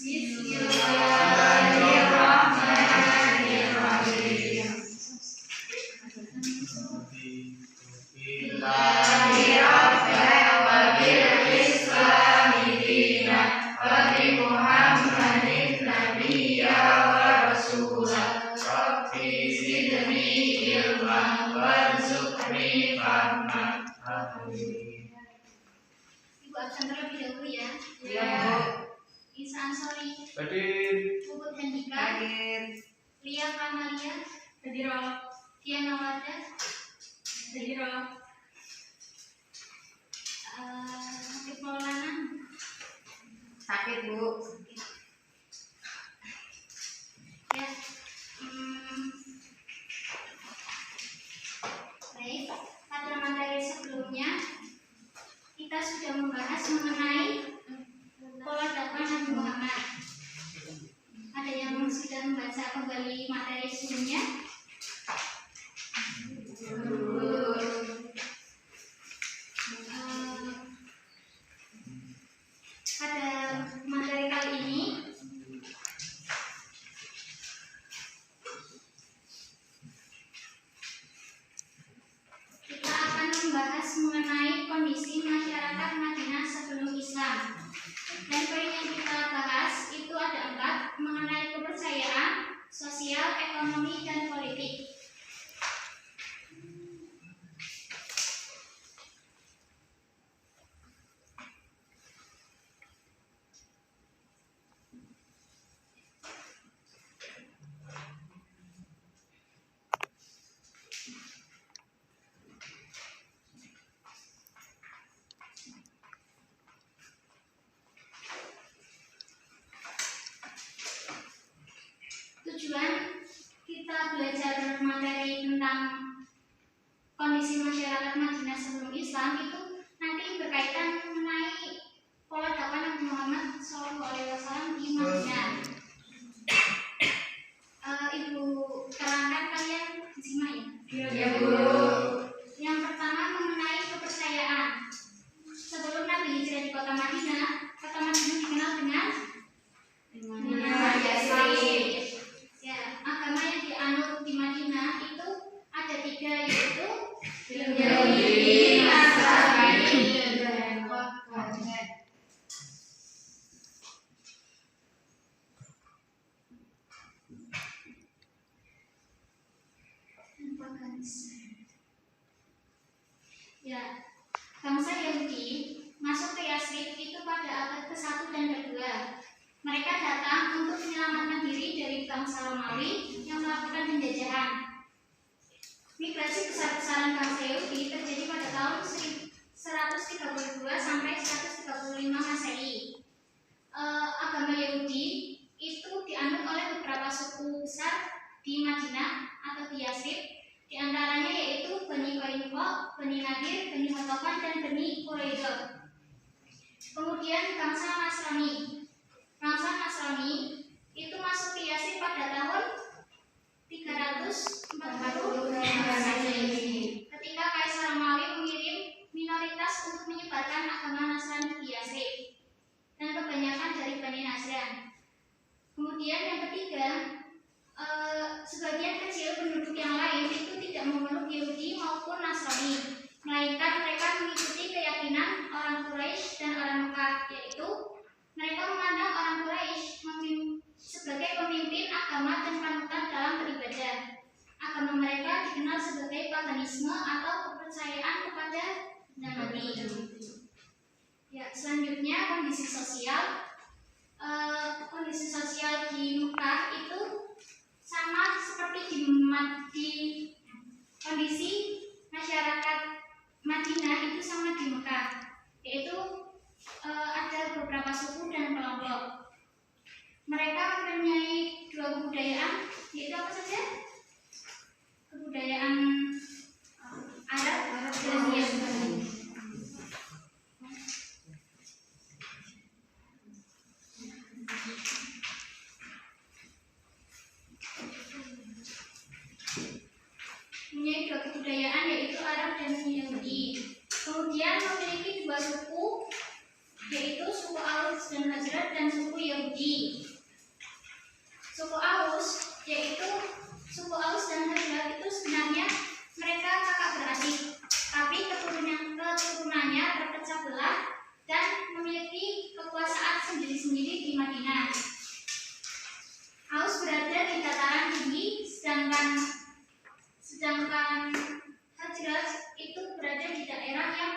Bismillahirrahmanirrahim. Ibu absen terlebih dahulu ya. Isa Ansori. Hadir. Puput Hendika. Hadir. Lia Kamalia. Hadir. Tiana Warda. Hadir. Aktif Maulana. Sakit, Bu. Ya. Baik, pada materi sebelumnya kita sudah membahas mengenai pola dakwah Nabi Muhammad. Ada yang sudah membaca kembali materi sebelumnya? Pada materi kali ini kita akan membahas mengenai kondisi masyarakat Madinah sebelum Islam. Dan poin yang kita bahas itu ada 4, mengenai kepercayaan, sosial, ekonomi, dan politik. Tujuan kita belajar materi tentang kondisi masyarakat Madinah sebelum Islam itu nanti berkaitan mengenai pola dakwah Nabi Muhammad SAW di Madinah. Ibu terangkan kalian simak ya? Ya, Bu. Yang pertama mengenai kepercayaan. Sebelum Nabi hijrah di kota Madinah dikenal dengan Yasrib. ya, agama yang dianut di Madinah itu ada 3, yaitu Yahudi, Nasrani, dan ya, bangsa Yahudi masuk ke Yasrib itu pada abad ke-1 dan ke-2. Mereka datang untuk menyelamatkan diri dari bangsa Romawi yang melakukan penjajahan. Migrasi besar-besaran bangsa Yahudi terjadi pada tahun 132 sampai 135 Masehi. Agama Yahudi itu dianut oleh beberapa suku besar di Madinah atau di Yasrib. Di antaranya yaitu Bani Qainuqa, Bani Nadir, Bani Ghatafan, dan Bani Quraidah. Kemudian bangsa Nasrani. Bangsa Nasrani itu masuk ke Yasrib pada tahun 340 Masehi. Ketika Kaisar Romawi mengirim minoritas untuk menyebarkan agama Nasrani di Yasrib, dan kebanyakan dari Bani Najran. Kemudian yang ketiga, sebagian kecil penduduk yang lain itu tidak memeluk Yahudi maupun Nasrani, melainkan mereka mengikuti keyakinan orang Quraisy dan orang Mekah, yaitu mereka memandang orang Quraisy sebagai pemimpin agama dan panutan dalam beribadah. Agama mereka dikenal sebagai paganisme atau kepercayaan kepada Nabi. Ya, selanjutnya kondisi sosial. Kondisi sosial di Mekah itu sama seperti di kondisi masyarakat Madinah itu sama di Mekah, yaitu ada beberapa suku dan kelompok. Mereka mempunyai 2 kebudayaan, yaitu apa saja? Kebudayaan Arab dan Yahudi. Mempunyai 2 kebudayaan, yaitu Arab dan Yahudi. Kemudian memiliki 2 suku, yaitu suku Aus dan Khazraj dan suku Yahudi. Madinah. Aus berada di dataran tinggi, sedangkan Hajraj itu berada di daerah yang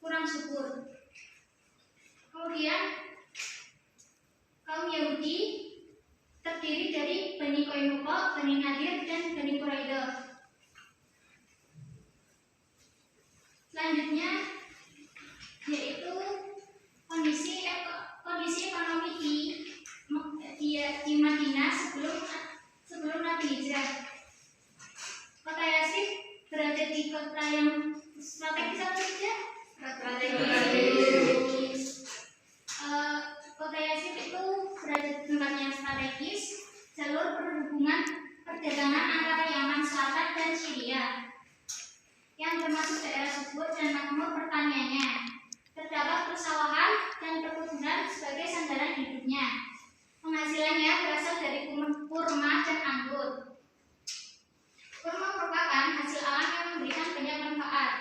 kurang subur. Kemudian kaum Yahudi terdiri dari Bani Qainuqa, Bani Nadir, dan Bani Quraidah. Selanjutnya yaitu kondisi ekonomi di Madinah sebelum Nabi hijrah. Kota Yatsrib berada di kota yang strategis apa saja? Strategis. Kota Yatsrib itu berada di tempat yang strategis, jalur perdagangan antara Yaman Selatan dan Syria, yang termasuk daerah subur dan makmur pertaniannya. Terdapat persawahan dan perkebunan sebagai sandaran hidupnya. Penghasilannya berasal dari kurma dan anggur. Kurma merupakan hasil alam yang memberikan banyak manfaat.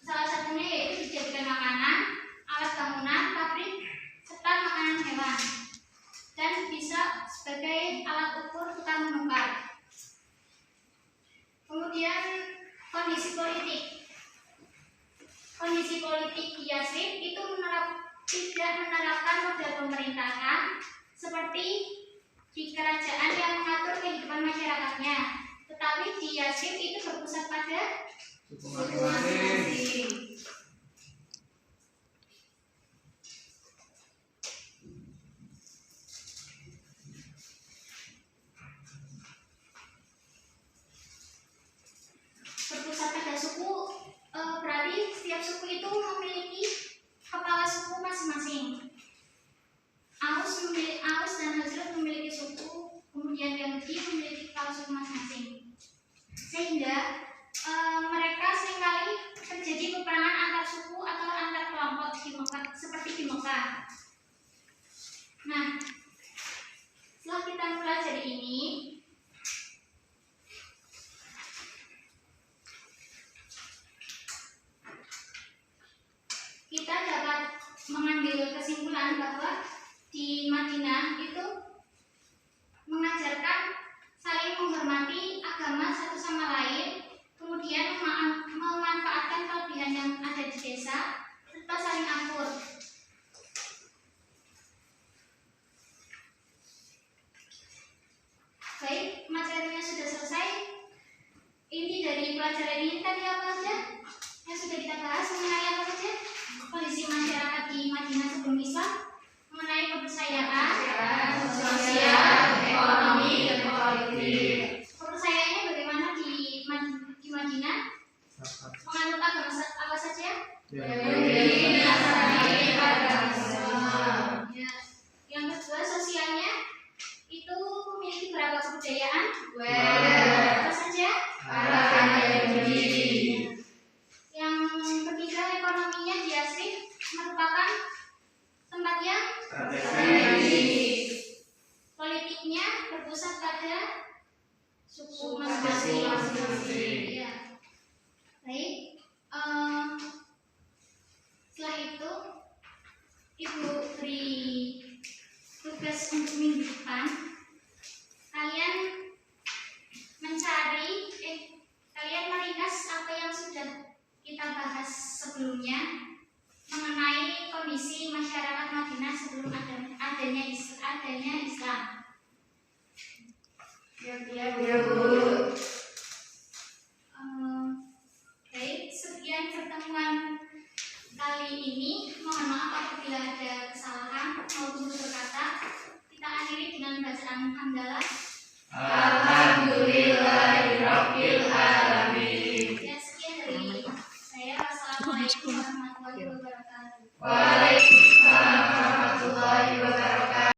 Salah satunya yaitu dijadikan makanan, alat bangunan, pabrik, serta makanan hewan, dan bisa sebagai alat ukur tukang menukar. Kemudian kondisi politik di Yatsrib itu tidak menerapkan model pemerintahan seperti di kerajaan yang mengatur kehidupan masyarakatnya, tetapi di Yatsrib itu berpusat pada suku masing-masing. Berpusat pada suku berarti setiap suku itu memiliki kepala suku masing-masing. Aus dan Hajraj memiliki suku, kemudian Yahudi memiliki kepala suku masing-masing. Sehingga mereka seringkali terjadi peperangan antar suku atau antar kelompok di Mekah, seperti di Mekah. Nah, setelah kita mempelajari ini, kita dapat mengambil kesimpulan bahwa di Madinah itu mengajarkan saling menghormati agama satu sama lain, kemudian memanfaatkan kelebihan yang ada di desa, serta saling akur. Baik, materinya sudah selesai. Inti dari pelajaran ini tadi apa saja? Yang sudah kita bahas mengenai apa saja? Kondisi masyarakat di Madinah sebelum Islam, mengenai kepercayaan, Sosial, ekonomi, dan politik. Kepercayaannya bagaimana di Madinah? Menganut agama apa saja? Yahudi, Nasrani, dan Islam. Ya. Yang kedua, sosialnya itu memiliki berapa kebudayaan? Apa saja? Yahudi. Yang ketiga, ekonominya di Yatsrib merupakan tempat yang Strategis. politiknya berpusat pada suku Suku masing-masing. masing-masing. Ya. Baik. Setelah itu, Ibu beri tugas untuk minggu depan.